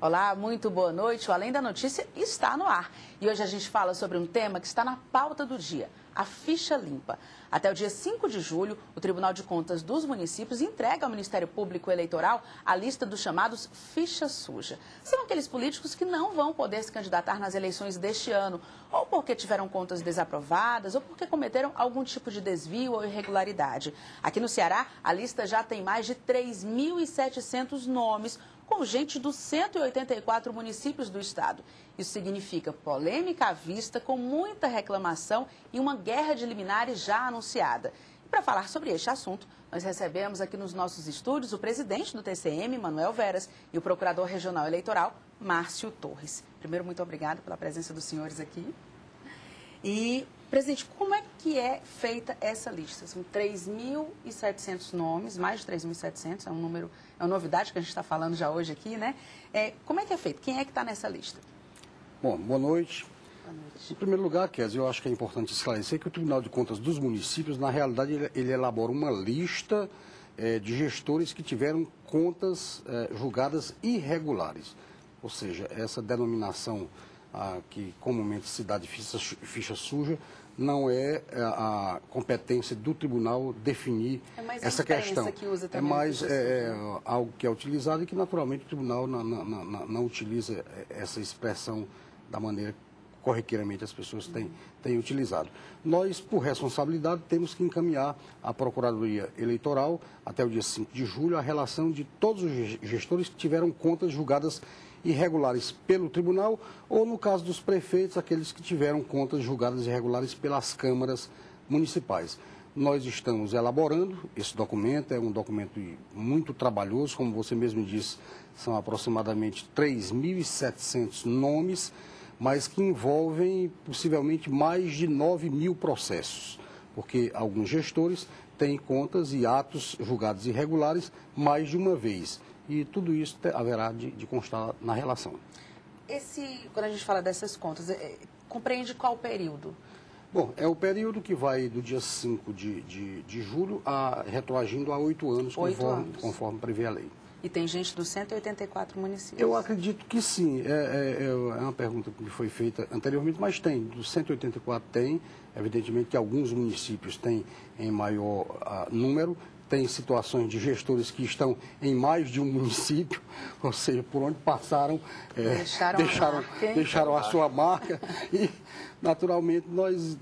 Olá, muito boa noite. O Além da Notícia está no ar. E hoje a gente fala sobre um tema que está na pauta do dia, a ficha limpa. Até o dia 5 de julho, o Tribunal de Contas dos Municípios entrega ao Ministério Público Eleitoral a lista dos chamados ficha suja. São aqueles políticos que não vão poder se candidatar nas eleições deste ano, ou porque tiveram contas desaprovadas, ou porque cometeram algum tipo de desvio ou irregularidade. Aqui no Ceará, a lista já tem mais de 3.700 nomes, com gente dos 184 municípios do estado. Isso significa polêmica à vista, com muita reclamação e uma guerra de liminares já anunciada. E para falar sobre este assunto, nós recebemos aqui nos nossos estúdios o presidente do TCM, Manuel Veras, e o procurador regional eleitoral, Márcio Torres. Primeiro, muito obrigada pela presença dos senhores aqui. E, presidente, como é que é feita essa lista? São 3.700 nomes, mais de 3.700, é uma novidade que a gente está falando já hoje aqui, né? Como é que é feito? Quem é que está nessa lista? Bom, boa noite. Boa noite. Em primeiro lugar, Kézia, eu acho que é importante esclarecer que o Tribunal de Contas dos Municípios, na realidade, ele elabora uma lista de gestores que tiveram contas julgadas irregulares. Ou seja, essa denominação que comumente se dá de ficha suja, não é a competência do tribunal definir essa questão. Que usa é mais algo que é utilizado e que, naturalmente, o tribunal não utiliza essa expressão da maneira corriqueiramente as pessoas têm utilizado. Nós, por responsabilidade, temos que encaminhar à Procuradoria Eleitoral, até o dia 5 de julho, a relação de todos os gestores que tiveram contas julgadas irregulares pelo tribunal ou, no caso dos prefeitos, aqueles que tiveram contas julgadas irregulares pelas câmaras municipais. Nós estamos elaborando esse documento, é um documento muito trabalhoso, como você mesmo disse, são aproximadamente 3.700 nomes, mas que envolvem possivelmente mais de 9.000 processos, porque alguns gestores têm contas e atos julgados irregulares mais de uma vez. E tudo isso haverá de constar na relação. Quando a gente fala dessas contas, compreende qual período? Bom, é o período que vai do dia 5 de julho retroagindo a 8 anos, conforme prevê a lei. E tem gente dos 184 municípios? Eu acredito que sim. É uma pergunta que foi feita anteriormente, mas tem. Dos 184 tem. Evidentemente que alguns municípios têm em maior número. Tem situações de gestores que estão em mais de um município, ou seja, por onde passaram, deixaram a sua marca. E, naturalmente, nós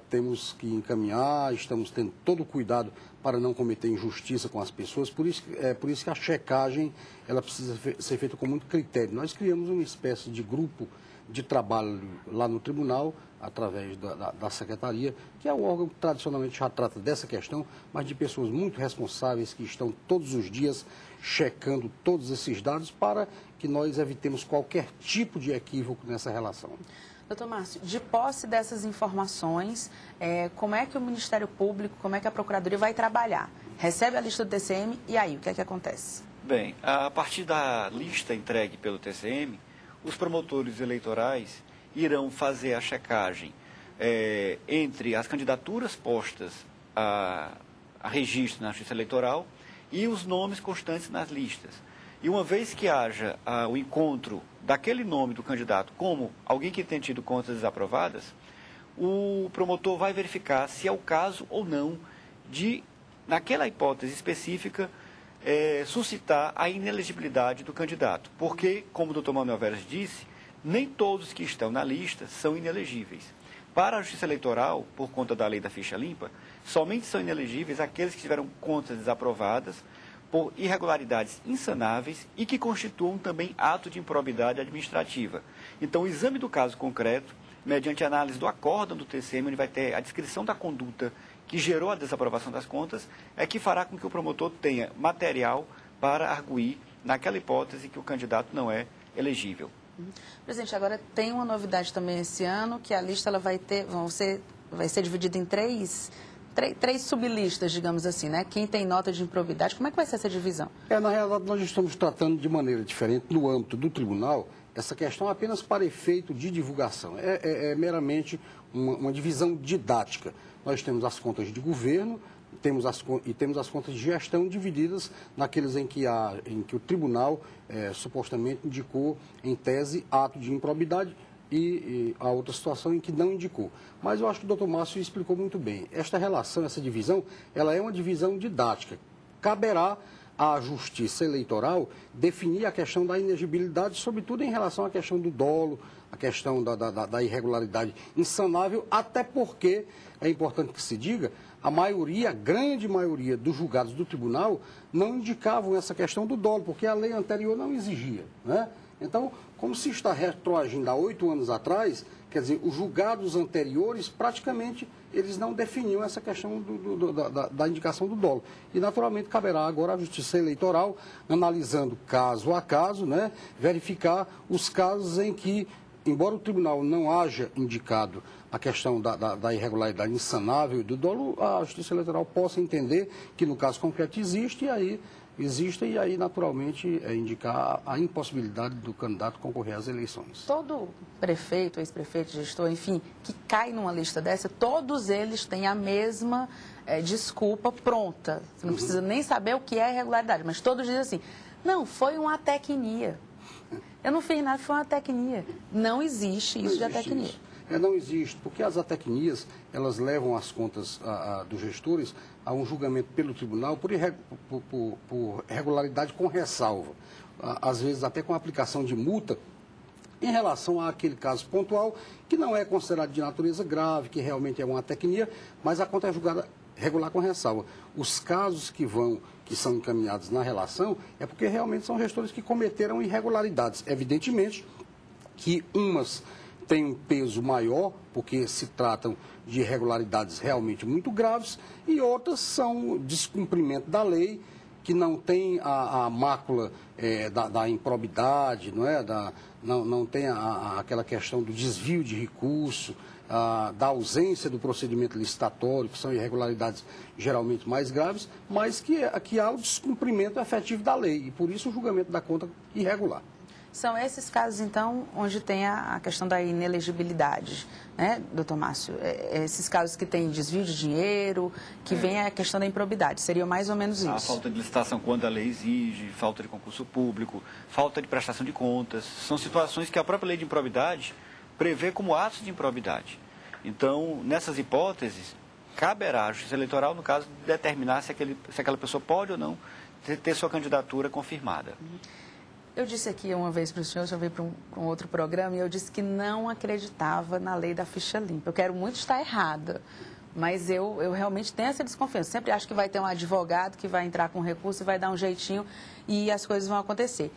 temos que encaminhar, estamos tendo todo o cuidado para não cometer injustiça com as pessoas. Por isso que a checagem ela precisa ser feita com muito critério. Nós criamos uma espécie de grupo de trabalho lá no tribunal, através da secretaria, que é o órgão que tradicionalmente já trata dessa questão, mas de pessoas muito responsáveis que estão todos os dias checando todos esses dados para que nós evitemos qualquer tipo de equívoco nessa relação. Doutor Márcio, de posse dessas informações, como é que o Ministério Público, como é que a Procuradoria vai trabalhar? Recebe a lista do TCM e aí, o que é que acontece? Bem, a partir da lista entregue pelo TCM, os promotores eleitorais irão fazer a checagem entre as candidaturas postas a registro na Justiça Eleitoral e os nomes constantes nas listas. E uma vez que haja o encontro daquele nome do candidato como alguém que tenha tido contas desaprovadas, o promotor vai verificar se é o caso ou não de, naquela hipótese específica, suscitar a inelegibilidade do candidato. Porque, como o doutor Manuel Veras disse, nem todos que estão na lista são inelegíveis. Para a Justiça Eleitoral, por conta da lei da ficha limpa, somente são inelegíveis aqueles que tiveram contas desaprovadas por irregularidades insanáveis e que constituam também ato de improbidade administrativa. Então, o exame do caso concreto, mediante análise do acórdão do TCM, onde vai ter a descrição da conduta que gerou a desaprovação das contas, é que fará com que o promotor tenha material para arguir naquela hipótese que o candidato não é elegível. Presidente, agora tem uma novidade também esse ano, que a lista ela vai ser dividida em três sublistas, digamos assim, né? Quem tem nota de improbidade, como é que vai ser essa divisão? Na realidade, nós estamos tratando de maneira diferente no âmbito do tribunal essa questão apenas para efeito de divulgação. É meramente uma divisão didática. Nós temos as contas de governo, temos as contas de gestão divididas naqueles em que o tribunal supostamente indicou, em tese, ato de improbidade e a outra situação em que não indicou. Mas eu acho que o doutor Márcio explicou muito bem. Esta relação, essa divisão, ela é uma divisão didática. Caberá à Justiça Eleitoral definir a questão da inexigibilidade, sobretudo em relação à questão do dolo, a questão da irregularidade insanável, até porque, é importante que se diga, a grande maioria dos julgados do tribunal não indicavam essa questão do dolo, porque a lei anterior não exigia, né? Então, como se está retroagindo há 8 anos atrás, quer dizer, os julgados anteriores, praticamente, eles não definiam essa questão da indicação do dolo. E, naturalmente, caberá agora à Justiça Eleitoral, analisando caso a caso, né, verificar os casos em que, embora o tribunal não haja indicado a questão da irregularidade insanável e do dolo, a Justiça Eleitoral possa entender que, no caso concreto, existe, e aí, naturalmente, indicar a impossibilidade do candidato concorrer às eleições. Todo prefeito, ex-prefeito, gestor, enfim, que cai numa lista dessa, todos eles têm a mesma desculpa pronta. Você não precisa nem saber o que é irregularidade, mas todos dizem assim, não, foi uma tecnia. Eu não fiz nada, foi uma tecnia. Não existe isso de atecnia. Não existe, porque as atecnias, elas levam as contas dos gestores a um julgamento pelo tribunal por irregularidade com ressalva. Às vezes até com aplicação de multa em relação àquele caso pontual, que não é considerado de natureza grave, que realmente é uma atecnia, mas a conta é julgada regular com ressalva. Os casos que são encaminhados na relação é porque realmente são gestores que cometeram irregularidades. Evidentemente que umas têm um peso maior, porque se tratam de irregularidades realmente muito graves, e outras são descumprimento da lei, que não tem a mácula da improbidade, não é? Não tem aquela questão do desvio de recurso, da ausência do procedimento licitatório, que são irregularidades geralmente mais graves, mas que há o descumprimento efetivo da lei, e por isso o julgamento da conta irregular. São esses casos, então, onde tem a questão da inelegibilidade, né, doutor Márcio? Esses casos que tem desvio de dinheiro, que vem a questão da improbidade, seria mais ou menos isso? A falta de licitação quando a lei exige, falta de concurso público, falta de prestação de contas, são situações que a própria lei de improbidade prevê como atos de improbidade. Então, nessas hipóteses, caberá à Justiça Eleitoral, no caso, determinar se aquela pessoa pode ou não ter sua candidatura confirmada. Eu disse aqui uma vez para o senhor, já veio para um outro programa, e eu disse que não acreditava na lei da ficha limpa. Eu quero muito estar errada, mas eu realmente tenho essa desconfiança. Sempre acho que vai ter um advogado que vai entrar com recurso e vai dar um jeitinho e as coisas vão acontecer.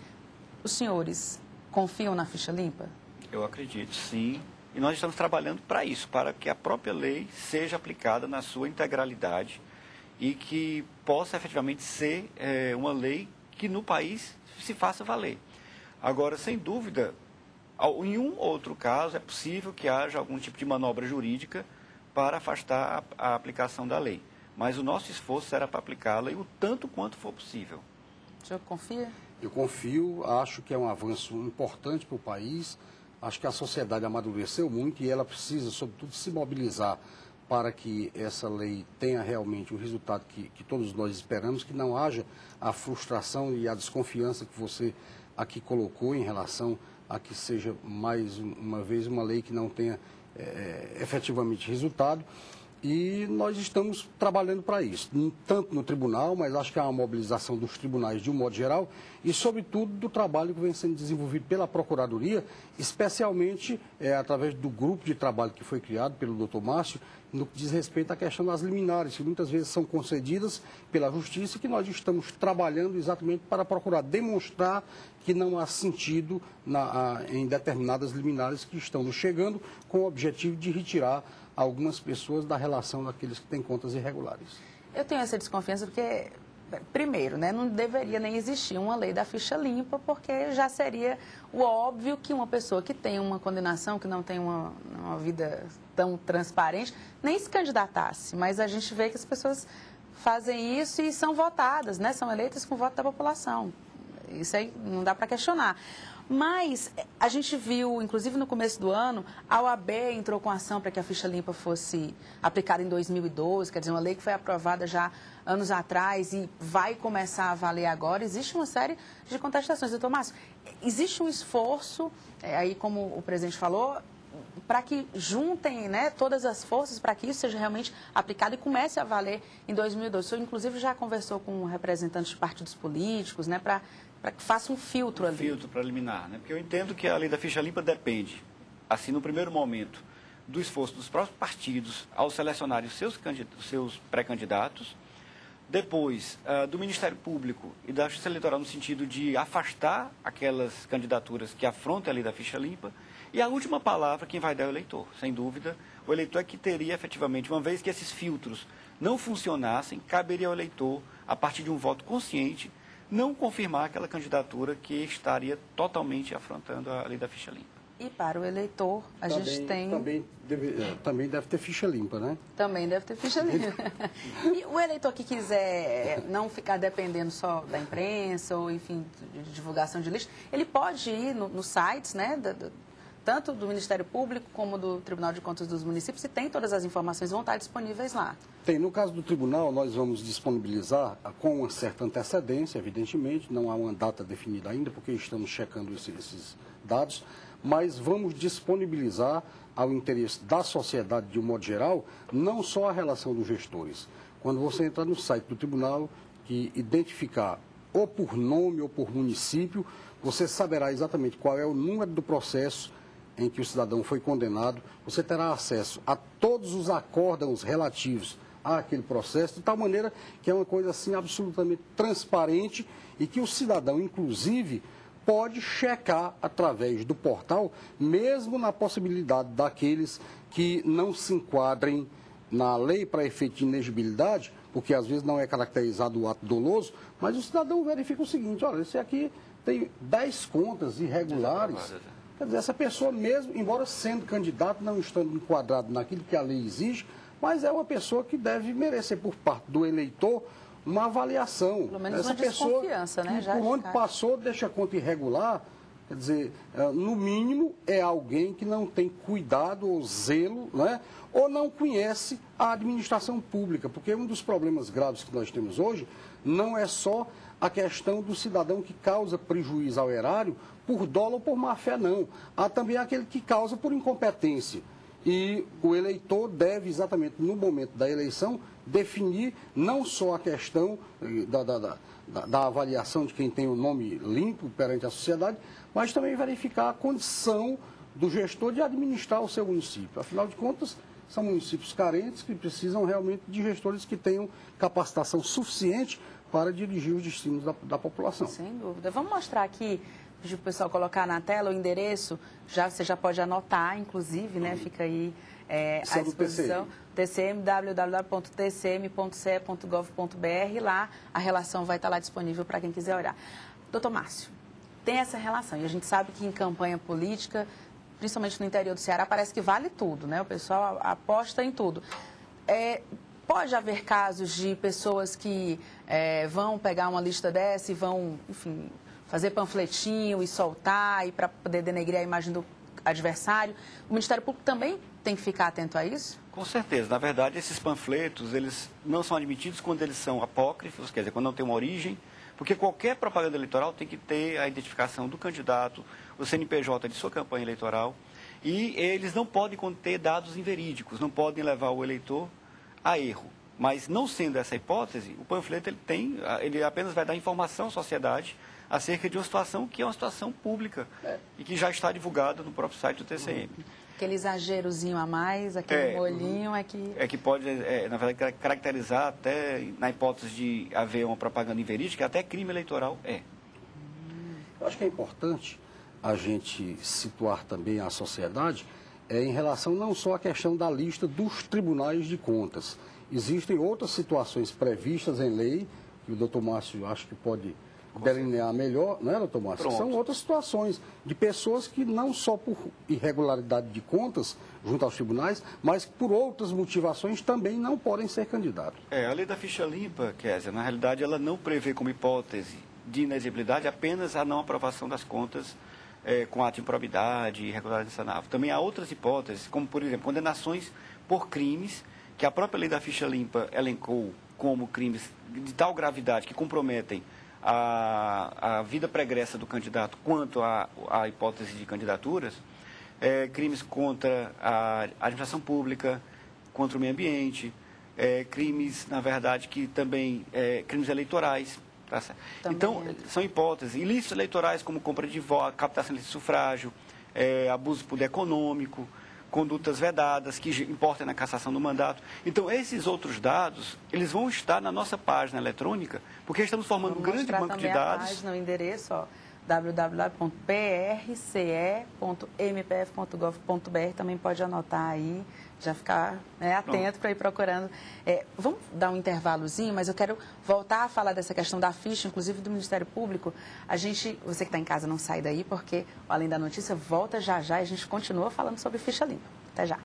Os senhores confiam na ficha limpa? Eu acredito, sim. E nós estamos trabalhando para isso, para que a própria lei seja aplicada na sua integralidade e que possa efetivamente ser uma lei que no país se faça valer. Agora, sem dúvida, em um outro caso, é possível que haja algum tipo de manobra jurídica para afastar a aplicação da lei. Mas o nosso esforço será para aplicá-la e o tanto quanto for possível. O senhor confia? Eu confio, acho que é um avanço importante para o país. Acho que a sociedade amadureceu muito e ela precisa, sobretudo, se mobilizar para que essa lei tenha realmente o resultado que todos nós esperamos, que não haja a frustração e a desconfiança que você aqui colocou em relação a que seja, mais uma vez, uma lei que não tenha efetivamente resultado. E nós estamos trabalhando para isso, tanto no tribunal, mas acho que há uma mobilização dos tribunais de um modo geral e, sobretudo, do trabalho que vem sendo desenvolvido pela Procuradoria, especialmente através do grupo de trabalho que foi criado pelo doutor Márcio, no que diz respeito à questão das liminares, que muitas vezes são concedidas pela Justiça e que nós estamos trabalhando exatamente para procurar demonstrar que não há sentido em determinadas liminares que estão nos chegando com o objetivo de retirar algumas pessoas da relação daqueles que têm contas irregulares. Eu tenho essa desconfiança porque, primeiro, né, não deveria nem existir uma lei da ficha limpa, porque já seria o óbvio que uma pessoa que tem uma condenação, que não tem uma vida tão transparente, nem se candidatasse. Mas a gente vê que as pessoas fazem isso e são votadas, né, são eleitas com voto da população. Isso aí não dá para questionar. Mas a gente viu, inclusive no começo do ano, a OAB entrou com ação para que a ficha limpa fosse aplicada em 2012, quer dizer, uma lei que foi aprovada já anos atrás e vai começar a valer agora. Existe uma série de contestações. Doutor Márcio, existe um esforço, aí como o presidente falou, para que juntem, né, todas as forças para que isso seja realmente aplicado e comece a valer em 2012. O senhor, inclusive, já conversou com representantes de partidos políticos, né, para que faça um filtro ali. Filtro preliminar, né? Porque eu entendo que a lei da ficha limpa depende, assim, no primeiro momento, do esforço dos próprios partidos ao selecionarem os seus pré-candidatos, depois do Ministério Público e da Justiça Eleitoral no sentido de afastar aquelas candidaturas que afrontam a lei da ficha limpa, e a última palavra quem vai dar é o eleitor. Sem dúvida, o eleitor é que teria efetivamente, uma vez que esses filtros não funcionassem, caberia ao eleitor, a partir de um voto consciente, não confirmar aquela candidatura que estaria totalmente afrontando a lei da ficha limpa. E para o eleitor, a gente tem... Também deve ter ficha limpa, né? Também deve ter ficha limpa. E o eleitor que quiser não ficar dependendo só da imprensa ou, enfim, de divulgação de lista, ele pode ir nos sites, né, tanto do Ministério Público como do Tribunal de Contas dos Municípios, e tem todas as informações, vão estar disponíveis lá. Tem. No caso do tribunal, nós vamos disponibilizar com uma certa antecedência, evidentemente, não há uma data definida ainda, porque estamos checando esses dados, mas vamos disponibilizar ao interesse da sociedade de um modo geral, não só a relação dos gestores. Quando você entrar no site do tribunal, que identificar ou por nome ou por município, você saberá exatamente qual é o número do processo em que o cidadão foi condenado, você terá acesso a todos os acórdãos relativos àquele processo, de tal maneira que é uma coisa assim absolutamente transparente e que o cidadão, inclusive, pode checar através do portal, mesmo na possibilidade daqueles que não se enquadrem na lei para efeito de inegibilidade, porque às vezes não é caracterizado o ato doloso, mas o cidadão verifica o seguinte: olha, esse aqui tem 10 contas irregulares. Quer dizer, essa pessoa mesmo, embora sendo candidato, não estando enquadrado naquilo que a lei exige, mas é uma pessoa que deve merecer por parte do eleitor uma avaliação. Pelo menos essa uma pessoa desconfiança, né? Que, por onde passou, deixa a conta irregular, quer dizer, no mínimo é alguém que não tem cuidado ou zelo, né? Ou não conhece a administração pública, porque um dos problemas graves que nós temos hoje não é só a questão do cidadão que causa prejuízo ao erário por dolo ou por má-fé, não. Há também aquele que causa por incompetência. E o eleitor deve, exatamente no momento da eleição, definir não só a questão da avaliação de quem tem o nome limpo perante a sociedade, mas também verificar a condição do gestor de administrar o seu município. Afinal de contas, são municípios carentes que precisam realmente de gestores que tenham capacitação suficiente para dirigir os destinos da população. Sem dúvida. Vamos mostrar aqui, pedir para o pessoal colocar na tela o endereço, você já pode anotar, inclusive, né? Fica aí à disposição. TCM, www.tcm.ce.gov.br, lá a relação vai estar lá disponível para quem quiser olhar. Doutor Márcio, tem essa relação, e a gente sabe que em campanha política, principalmente no interior do Ceará, parece que vale tudo, né? O pessoal aposta em tudo. Pode haver casos de pessoas que vão pegar uma lista dessa e vão, enfim, fazer panfletinho e soltar, e para poder denegrir a imagem do adversário. O Ministério Público também tem que ficar atento a isso? Com certeza. Na verdade, esses panfletos, eles não são admitidos quando eles são apócrifos, quer dizer, quando não tem uma origem, porque qualquer propaganda eleitoral tem que ter a identificação do candidato, o CNPJ de sua campanha eleitoral, e eles não podem conter dados inverídicos, não podem levar o eleitor a erro. Mas, não sendo essa hipótese, o panfleto ele apenas vai dar informação à sociedade acerca de uma situação que é uma situação pública e que já está divulgada no próprio site do TCM. Aquele exagerozinho a mais, aquele molhinho É que pode, na verdade, caracterizar até, na hipótese de haver uma propaganda inverídica, até crime eleitoral Eu acho que é importante a gente situar também a sociedade em relação não só à questão da lista dos tribunais de contas. Existem outras situações previstas em lei, que o doutor Márcio acho que pode delinear melhor, não é, doutor Márcio? São outras situações de pessoas que não só por irregularidade de contas junto aos tribunais, mas por outras motivações também não podem ser candidatos. A lei da ficha limpa, Kézia, na realidade ela não prevê como hipótese de inexigibilidade apenas a não aprovação das contas com ato de improbidade e irregularidade sancionável. Também há outras hipóteses, como, por exemplo, condenações por crimes que a própria lei da ficha limpa elencou como crimes de tal gravidade que comprometem a vida pregressa do candidato quanto à hipótese de candidaturas, crimes contra a administração pública, contra o meio ambiente, crimes, na verdade, que também crimes eleitorais. Tá certo? Então, são hipóteses. Ilícitos eleitorais como compra de voto, captação de sufrágio, abuso de poder econômico, condutas vedadas que importam na cassação do mandato. Então, esses outros dados, eles vão estar na nossa página eletrônica, porque estamos formando um grande banco de dados. Página, o endereço, www.prce.mpf.gov.br, também pode anotar aí, já ficar atento para ir procurando. Vamos dar um intervalozinho, mas eu quero voltar a falar dessa questão da ficha, inclusive do Ministério Público. Você que está em casa, não sai daí, porque Além da Notícia volta já já e a gente continua falando sobre ficha limpa. Até já.